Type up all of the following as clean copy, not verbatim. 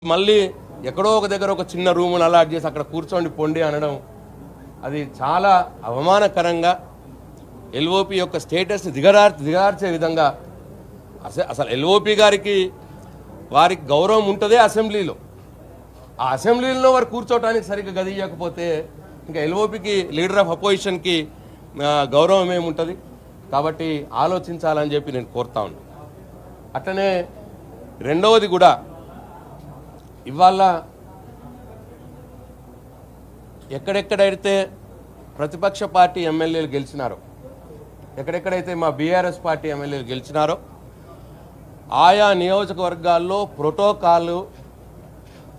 మళ్ళీ ఎక్కడో ఒక దగ్గర ఒక చిన్న రూమును అలాట్ చేసి అక్కడ కూర్చోండి పొండి అనడం అది చాలా అవమానకరంగా ఎల్ఓపి యొక్క స్టేటస్ని దిగజార్చే విధంగా అసలు ఎల్ఓపి గారికి వారికి గౌరవం ఉంటుందే అసెంబ్లీలో. ఆ అసెంబ్లీలో వారు కూర్చోవడానికి సరిగ్గా గది ఇవ్వకపోతే ఇంకా ఎల్ఓపికి లీడర్ ఆఫ్ అపోజిషన్కి గౌరవం ఏముంటుంది? కాబట్టి ఆలోచించాలని చెప్పి నేను కోరుతా ఉన్నాను. అట్లనే రెండవది కూడా ఇవాళ ఎక్కడెక్కడైతే ప్రతిపక్ష పార్టీ ఎమ్మెల్యేలు గెలిచినారో, ఎక్కడెక్కడైతే మా బీఆర్ఎస్ పార్టీ ఎమ్మెల్యేలు గెలిచినారో ఆయా నియోజకవర్గాల్లో ప్రోటోకాల్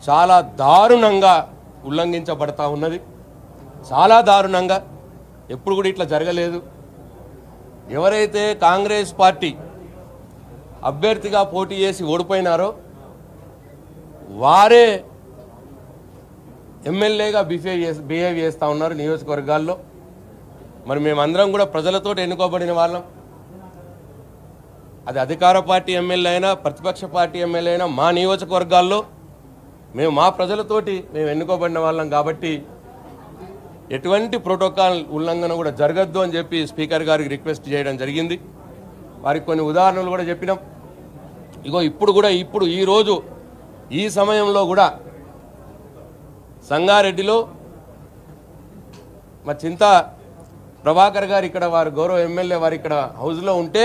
చాలా దారుణంగా ఉల్లంఘించబడతా ఉన్నది. చాలా దారుణంగా, ఎప్పుడు కూడా ఇట్లా జరగలేదు. ఎవరైతే కాంగ్రెస్ పార్టీ అభ్యర్థిగా పోటీ చేసి ఓడిపోయినారో వారే ఎమ్మెల్యేగా బిహేవ్ చేస్తూ ఉన్నారు నియోజకవర్గాల్లో. మరి మేమందరం కూడా ప్రజలతో ఎన్నుకోబడిన వాళ్ళం. అది అధికార పార్టీ ఎమ్మెల్యే అయినా ప్రతిపక్ష పార్టీ ఎమ్మెల్యే అయినా మా నియోజకవర్గాల్లో మేము మా ప్రజలతోటి మేము ఎన్నుకోబడిన వాళ్ళం. కాబట్టి ఎటువంటి ప్రోటోకాల్ ఉల్లంఘన కూడా జరగద్దు అని చెప్పి స్పీకర్ గారికి రిక్వెస్ట్ చేయడం జరిగింది. వారికి కొన్ని ఉదాహరణలు కూడా చెప్పినాం. ఇప్పుడు ఈరోజు ఈ సమయంలో కూడా సంగారెడ్డిలో మా చింత ప్రభాకర్ గారు ఇక్కడ వారు గౌరవ ఎమ్మెల్యే వారు ఇక్కడ హౌస్లో ఉంటే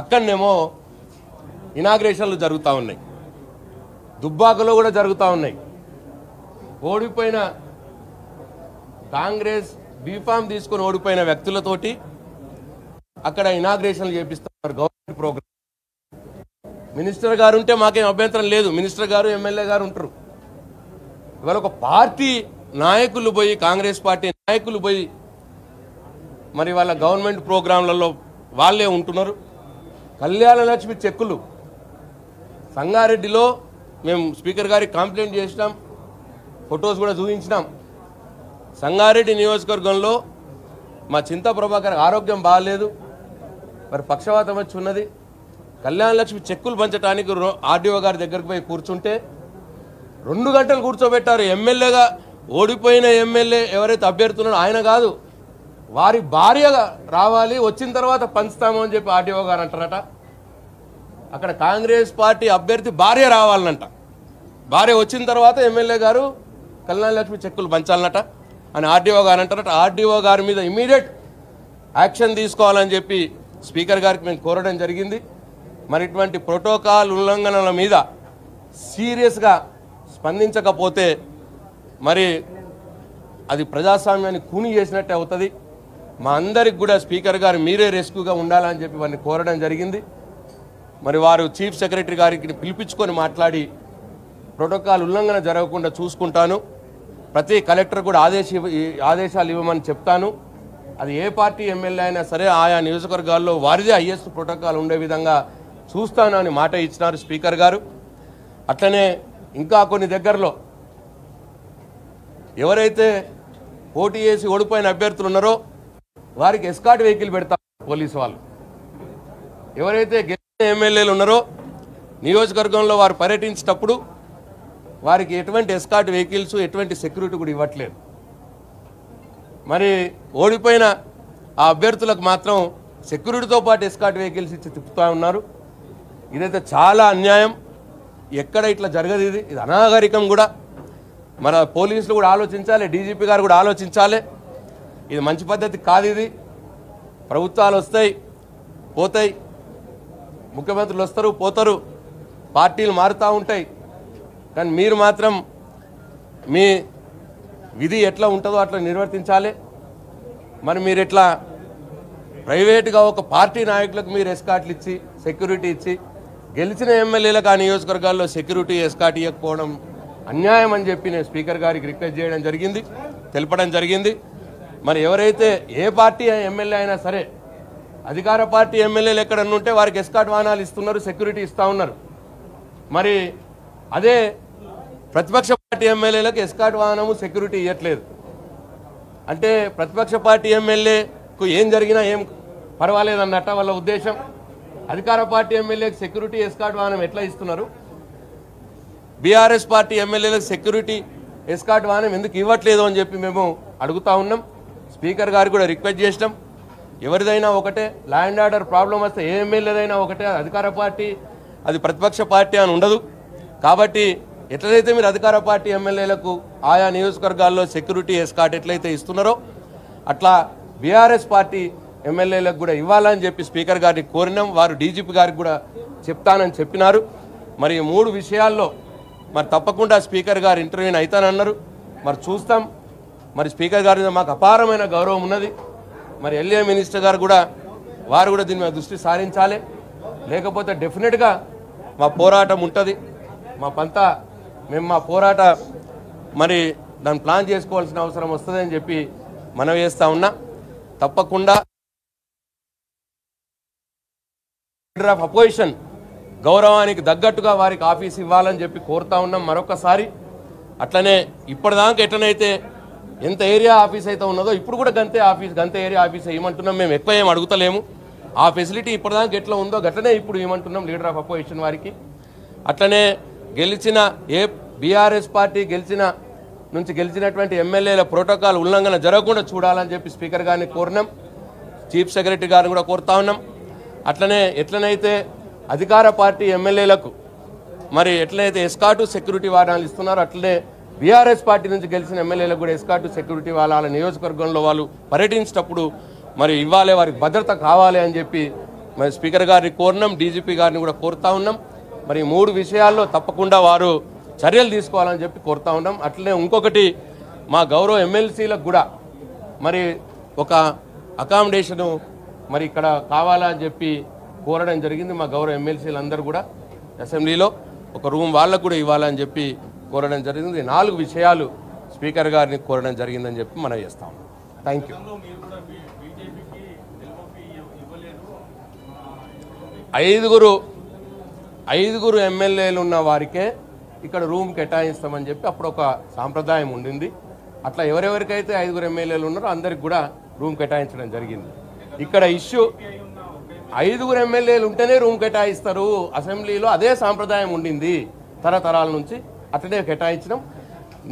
అక్కడనేమో ఇనాగ్రేషన్లు జరుగుతూ ఉన్నాయి. దుబ్బాకలో కూడా జరుగుతూ ఉన్నాయి. ఓడిపోయిన కాంగ్రెస్ బీఫామ్ తీసుకొని ఓడిపోయిన వ్యక్తులతోటి అక్కడ ఇనాగ్రేషన్లు చేపిస్తున్నారు గవర్నమెంట్ ప్రోగ్రామ్. మినిస్టర్ గారు ఉంటే మాకేం అభ్యంతరం లేదు, మినిస్టర్ గారు ఎమ్మెల్యే గారు ఉంటారు. ఇవాళ ఒక పార్టీ నాయకులు పోయి, కాంగ్రెస్ పార్టీ నాయకులు పోయి మరి వాళ్ళ గవర్నమెంట్ ప్రోగ్రాంలలో వాళ్ళే ఉంటున్నారు. కళ్యాణ లక్ష్మి చెక్కులు సంగారెడ్డిలో మేము స్పీకర్ గారికి కంప్లైంట్ చేసినాం, ఫొటోస్ కూడా చూపించినాం. సంగారెడ్డి నియోజకవర్గంలో మా చింత ప్రభాకర్ ఆరోగ్యం బాగాలేదు, మరి పక్షవాతం వచ్చి ఉన్నది. కళ్యాణ లక్ష్మి చెక్కులు పంచడానికి ఆర్డీఓ గారి దగ్గరికి పోయి కూర్చుంటే 2 గంటలు కూర్చోబెట్టారు. ఎమ్మెల్యేగా ఓడిపోయిన ఎమ్మెల్యే ఎవరైతే అభ్యర్థున్నారో ఆయన కాదు, వారి భార్య రావాలి, వచ్చిన తర్వాత పంచుతాము అని చెప్పి ఆర్డీఓ గారు అంటారట. అక్కడ కాంగ్రెస్ పార్టీ అభ్యర్థి భార్య రావాలనంట, భార్య వచ్చిన తర్వాత ఎమ్మెల్యే గారు కళ్యాణ లక్ష్మి చెక్కులు పంచాలన్నట అని ఆర్డీఓ గారు అంటారట. ఆర్డీఓ గారి మీద ఇమీడియట్ యాక్షన్ తీసుకోవాలని చెప్పి స్పీకర్ గారికి మేము కోరడం జరిగింది. మరి ఇటువంటి ప్రోటోకాల్ ఉల్లంఘనల మీద సీరియస్గా స్పందించకపోతే మరి అది ప్రజాస్వామ్యాన్ని కూని చేసినట్టే అవుతుంది. మా అందరికి కూడా స్పీకర్ గారు మీరే రెస్క్యూగా ఉండాలని చెప్పి వారిని కోరడం జరిగింది. మరి వారు చీఫ్ సెక్రటరీ గారికి పిలిపించుకొని మాట్లాడి ప్రోటోకాల్ ఉల్లంఘన జరగకుండా చూసుకుంటాను. ప్రతి కలెక్టర్ కూడా ఆదేశాలు ఇవ్వమని చెప్తాను. అది ఏ పార్టీ ఎమ్మెల్యే అయినా సరే ఆయా నియోజకవర్గాల్లో వారిదే హైయెస్ట్ ప్రోటోకాల్ ఉండే విధంగా చూస్తాను అని మాట ఇచ్చినారు స్పీకర్ గారు. అట్లనే ఇంకా కొన్ని దగ్గరలో ఎవరైతే పోటీ చేసి ఓడిపోయిన అభ్యర్థులు ఉన్నారో వారికి ఎస్కాట్ వెహికల్ పెడతారు పోలీసు వాళ్ళు. ఎవరైతే గెలిచిన ఎమ్మెల్యేలు ఉన్నారో నియోజకవర్గంలో వారు పర్యటించేటప్పుడు వారికి ఎటువంటి ఎస్కాట్ వెహికల్స్, ఎటువంటి సెక్యూరిటీ కూడా ఇవ్వట్లేదు. మరి ఓడిపోయిన ఆ అభ్యర్థులకు మాత్రం సెక్యూరిటీతో పాటు ఎస్కాట్ వెహికల్స్ ఇచ్చి తిప్పుతూ ఉన్నారు. ఇదైతే చాలా అన్యాయం. ఎక్కడ ఇట్లా జరగదు, ఇది అనాగరికం కూడా. మన పోలీసులు కూడా ఆలోచించాలి, డీజీపీ గారు కూడా ఆలోచించాలి. ఇది మంచి పద్ధతి కాదు. ఇది ప్రభుత్వాలు వస్తాయి పోతాయి, ముఖ్యమంత్రులు వస్తారు పోతారు, పార్టీలు మారుతూ ఉంటాయి. కానీ మీరు మాత్రం మీ విధి ఎట్లా ఉంటుందో అట్లా నిర్వర్తించాలి. మరి మీరు ఎట్లా ప్రైవేటుగా ఒక పార్టీ నాయకులకు మీరు ఎస్కాట్లు ఇచ్చి సెక్యూరిటీ ఇచ్చి గెలిచిన ఎమ్మెల్యేలకు ఆ నియోజకవర్గాల్లో సెక్యూరిటీ ఎస్కాట్ ఇవ్వకపోవడం అన్యాయం అని చెప్పి నేను స్పీకర్ గారికి రిక్వెస్ట్ చేయడం జరిగింది, తెలపడం జరిగింది. మరి ఎవరైతే ఏ పార్టీ ఎమ్మెల్యే అయినా సరే అధికార పార్టీ ఎమ్మెల్యేలు ఎక్కడన్నా ఉంటే వారికి ఎస్కాట్ వాహనాలు ఇస్తున్నారు, సెక్యూరిటీ ఇస్తూ ఉన్నారు. మరి అదే ప్రతిపక్ష పార్టీ ఎమ్మెల్యేలకు ఎస్కాట్ వాహనము సెక్యూరిటీ ఇవ్వట్లేదు అంటే ప్రతిపక్ష పార్టీ ఎమ్మెల్యేకు ఏం జరిగినా ఏం పర్వాలేదన్నట్ట వాళ్ళ ఉద్దేశం. అధికార పార్టీ ఎమ్మెల్యేకి సెక్యూరిటీ ఎస్కాట్ వాహనం ఎట్లా ఇస్తున్నారు? బీఆర్ఎస్ పార్టీ ఎమ్మెల్యేలకు సెక్యూరిటీ ఎస్కాట్ వాహనం ఎందుకు ఇవ్వట్లేదు అని చెప్పి మేము అడుగుతా ఉన్నాం. స్పీకర్ గారు కూడా రిక్వెస్ట్ చేసినాం. ఎవరిదైనా ఒకటే, ల్యాండ్ ఆర్డర్ ప్రాబ్లం వస్తే ఏ ఎమ్మెల్యేదైనా ఒకటే, అధికార పార్టీ అది ప్రతిపక్ష పార్టీ అని ఉండదు. కాబట్టి ఎట్లయితే మీరు అధికార పార్టీ ఎమ్మెల్యేలకు ఆయా నియోజకవర్గాల్లో సెక్యూరిటీ ఎస్కాట్ ఎట్లయితే ఇస్తున్నారో అట్లా బీఆర్ఎస్ పార్టీ ఎమ్మెల్యేలకు కూడా ఇవ్వాలని చెప్పి స్పీకర్ గారిని కోరినాం. వారు డీజీపీ గారికి కూడా చెప్తానని చెప్పినారు. మరి 3 విషయాల్లో మరి తప్పకుండా స్పీకర్ గారు ఇంటర్వ్యూని అవుతానన్నారు. మరి చూస్తాం. మరి స్పీకర్ గారి మీద మాకు అపారమైన గౌరవం ఉన్నది. మరి ఎల్ఏ మినిస్టర్ గారు కూడా వారు కూడా దీని మీద దృష్టి సారించాలి. లేకపోతే డెఫినెట్గా మా పోరాటం ఉంటుంది. మేము మా పోరాట మరి దాన్ని ప్లాన్ చేసుకోవాల్సిన అవసరం వస్తుందని చెప్పి మనవి చేస్తా ఉన్నా. తప్పకుండా లీడర్ ఆఫ్ అపోజిషన్ గౌరవానికి తగ్గట్టుగా వారికి ఆఫీస్ ఇవ్వాలని చెప్పి కోరుతా ఉన్నాం మరొకసారి. అట్లనే ఇప్పటిదాకా ఎట్లనైతే ఎంత ఏరియా ఆఫీస్ అయితే ఉన్నదో ఇప్పుడు కూడా గంతే ఏరియా ఆఫీస్ ఇవ్వమంటున్నాం. మేము ఎక్కువ ఏం అడుగుతలేము. ఆ ఫెసిలిటీ ఇప్పటిదాకా ఎట్లా ఉందో గట్లనే ఇప్పుడు ఇవ్వమంటున్నాం లీడర్ ఆఫ్ అపోజిషన్ వారికి. అట్లనే గెలిచిన బీఆర్ఎస్ పార్టీ గెలిచినటువంటి ఎమ్మెల్యేల ప్రోటోకాల్ ఉల్లంఘన జరగకుండా చూడాలని చెప్పి స్పీకర్ గారిని కోరినాం. చీఫ్ సెక్రటరీ గారిని కూడా కోరుతా ఉన్నాం. అట్లనే ఎట్లనైతే అధికార పార్టీ ఎమ్మెల్యేలకు మరి ఎట్లయితే ఎస్కాటు సెక్యూరిటీ వాహనాలు ఇస్తున్నారో అట్లనే బీఆర్ఎస్ పార్టీ నుంచి గెలిచిన ఎమ్మెల్యేలకు కూడా ఎస్కాటు సెక్యూరిటీ వాళ్ళ నియోజకవర్గంలో వాళ్ళు పర్యటించేటప్పుడు మరి ఇవ్వాలి, వారికి భద్రత కావాలి అని చెప్పి మరి స్పీకర్ గారిని కోరినాం. డీజీపీ గారిని కూడా కోరుతా ఉన్నాం. మరి 3 విషయాల్లో తప్పకుండా వారు చర్యలు తీసుకోవాలని చెప్పి కోరుతా ఉన్నాం. అట్లనే ఇంకొకటి మా గౌరవ ఎమ్మెల్సీలకు కూడా మరి ఒక అకామిడేషను మరి ఇక్కడ కావాలని చెప్పి కోరడం జరిగింది. మా గౌరవ ఎమ్మెల్సీలు అందరూ కూడా అసెంబ్లీలో ఒక రూమ్ వాళ్ళకు కూడా ఇవ్వాలని చెప్పి కోరడం జరిగింది. 4 విషయాలు స్పీకర్ గారిని కోరడం జరిగిందని చెప్పి మనం చేస్తాం. Thank you. 5 ఎమ్మెల్యేలు ఉన్న వారికే ఇక్కడ రూమ్ కేటాయిస్తామని చెప్పి అప్పుడు ఒక సాంప్రదాయం ఉండింది. అట్లా ఎవరెవరికైతే 5 ఎమ్మెల్యేలు ఉన్నారో అందరికి కూడా రూమ్ కేటాయించడం జరిగింది. ఇక్కడ ఇష్యూ 5 ఎమ్మెల్యేలు ఉంటేనే రూమ్ కేటాయిస్తారు. అసెంబ్లీలో అదే సాంప్రదాయం ఉండింది తరతరాల నుంచి, అట్లనే కేటాయించడం.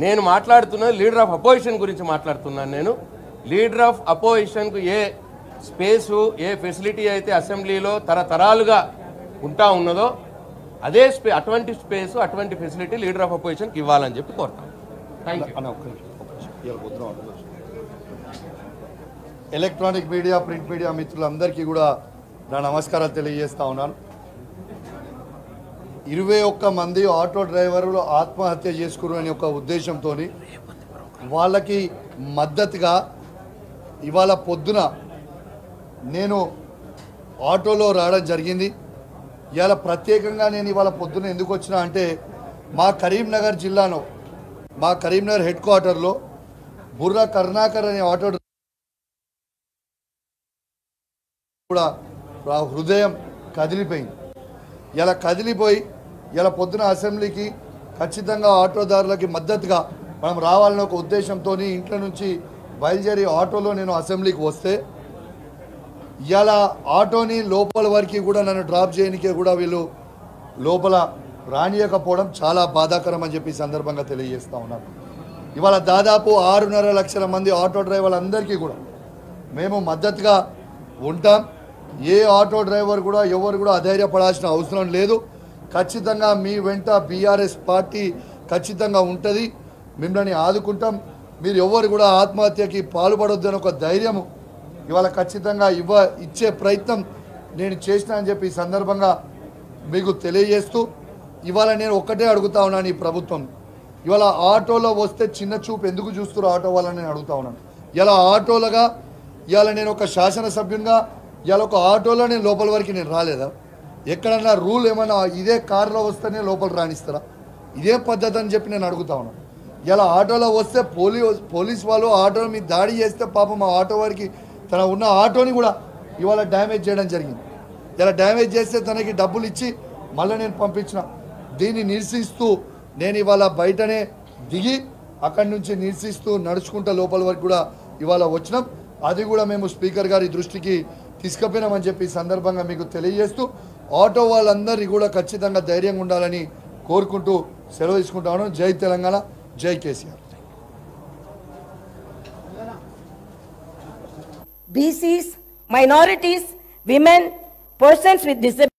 నేను మాట్లాడుతున్నది లీడర్ ఆఫ్ అపోజిషన్ గురించి మాట్లాడుతున్నాను. నేను లీడర్ ఆఫ్ అపోజిషన్కు ఏ స్పేసు ఏ ఫెసిలిటీ అయితే అసెంబ్లీలో తరతరాలుగా ఉంటా ఉన్నదో అదే అటువంటి స్పేసు అటువంటి ఫెసిలిటీ లీడర్ ఆఫ్ అపోజిషన్కి ఇవ్వాలని చెప్పి కోరుతాం. Thank you. Electronic media print media మిత్రులందరికీ కూడా నా నమస్కారాలు తెలియజేస్తా ఉన్నాను. 21 మంది ఆటో డ్రైవర్లు ఆత్మహత్య చేసుకురు అనే ఒక ఉద్దేశంతో వాళ్ళకి మద్దతుగా ఇవాళ పొద్దున నేను ఆటోలో రావడం జరిగింది. ఇవాళ ప్రత్యేకంగా నేను ఇవాళ పొద్దున ఎందుకు వచ్చినా అంటే మా కరీంనగర్ జిల్లాలో మా కరీంనగర్ హెడ్ క్వార్టర్లో బుర్రా కరుణాకర్ అనే ఆటో కూడా హృదయం కదిలిపోయింది. ఇలా కదిలిపోయి ఇలా పొద్దున అసెంబ్లీకి ఖచ్చితంగా ఆటోదారులకి మద్దతుగా మనం రావాలనే ఒక ఉద్దేశంతో ఇంట్లో నుంచి బయలుదేరి ఆటోలో నేను అసెంబ్లీకి వస్తే ఇలా ఆటోని లోపల వరకు కూడా నన్ను డ్రాప్ చేయడానికే కూడా వీళ్ళు లోపల రానియకపోవడం చాలా బాధాకరం అని చెప్పి సందర్భంగా తెలియజేస్తూ ఉన్నాను. ఇవాళ దాదాపు 6.5 లక్షల మంది ఆటో డ్రైవర్లందరికీ కూడా మేము మద్దతుగా ఉంటాం. ఏ ఆటో డ్రైవర్ కూడా ఎవరు కూడా అధైర్యపడాల్సిన అవసరం లేదు. ఖచ్చితంగా మీ వెంట బీఆర్ఎస్ పార్టీ ఖచ్చితంగా ఉంటుంది. మిమ్మల్ని ఆదుకుంటాం. మీరు ఎవరు కూడా ఆత్మహత్యకి పాల్పడొద్దని ఒక ధైర్యము ఇవాళ ఖచ్చితంగా ఇచ్చే ప్రయత్నం నేను చేసిన అని చెప్పి ఈ సందర్భంగా మీకు తెలియజేస్తూ ఇవాళ నేను ఒక్కటే అడుగుతా ఉన్నాను ఈ ప్రభుత్వం. ఇవాళ ఆటోలో వస్తే చిన్న చూపు ఎందుకు చూస్తున్నారు ఆటో వాళ్ళని నేను అడుగుతా ఉన్నాను. ఇలా ఆటోలుగా ఇవాళ నేను ఒక శాసనసభ్యునిగా ఇవాళ ఒక ఆటోలో నేను లోపల వరకు నేను రాలేదా? ఎక్కడన్నా రూల్ ఏమన్నా ఇదే కారులో వస్తేనే లోపల రాణిస్తారా? ఇదే పద్ధతి అని చెప్పి నేను అడుగుతా ఉన్నాను. ఇలా ఆటోలో వస్తే పోలీస్ వాళ్ళు ఆటోల మీద దాడి చేస్తే పాపం ఆ ఆటో వారికి తన ఉన్న ఆటోని కూడా ఇవాళ డ్యామేజ్ చేయడం జరిగింది. ఇలా డ్యామేజ్ చేస్తే తనకి డబ్బులు ఇచ్చి మళ్ళీ నేను పంపించిన. దీన్ని నిరసిస్తూ నేను ఇవాళ బయటనే దిగి అక్కడి నుంచి నిరసిస్తూ నడుచుకుంటా లోపల వరకు కూడా ఇవాళ వచ్చినాం. అది కూడా మేము స్పీకర్ గారి దృష్టికి తీసుకుపోయినామని చెప్పి సందర్భంగా మీకు తెలియజేస్తూ ఆటో వాళ్ళందరినీ కూడా ఖచ్చితంగా ధైర్యంగా ఉండాలని కోరుకుంటూ సెలవు తీసుకుంటాను. జై తెలంగాణ, జై KCR. BCs, minorities, women, persons with disabilities.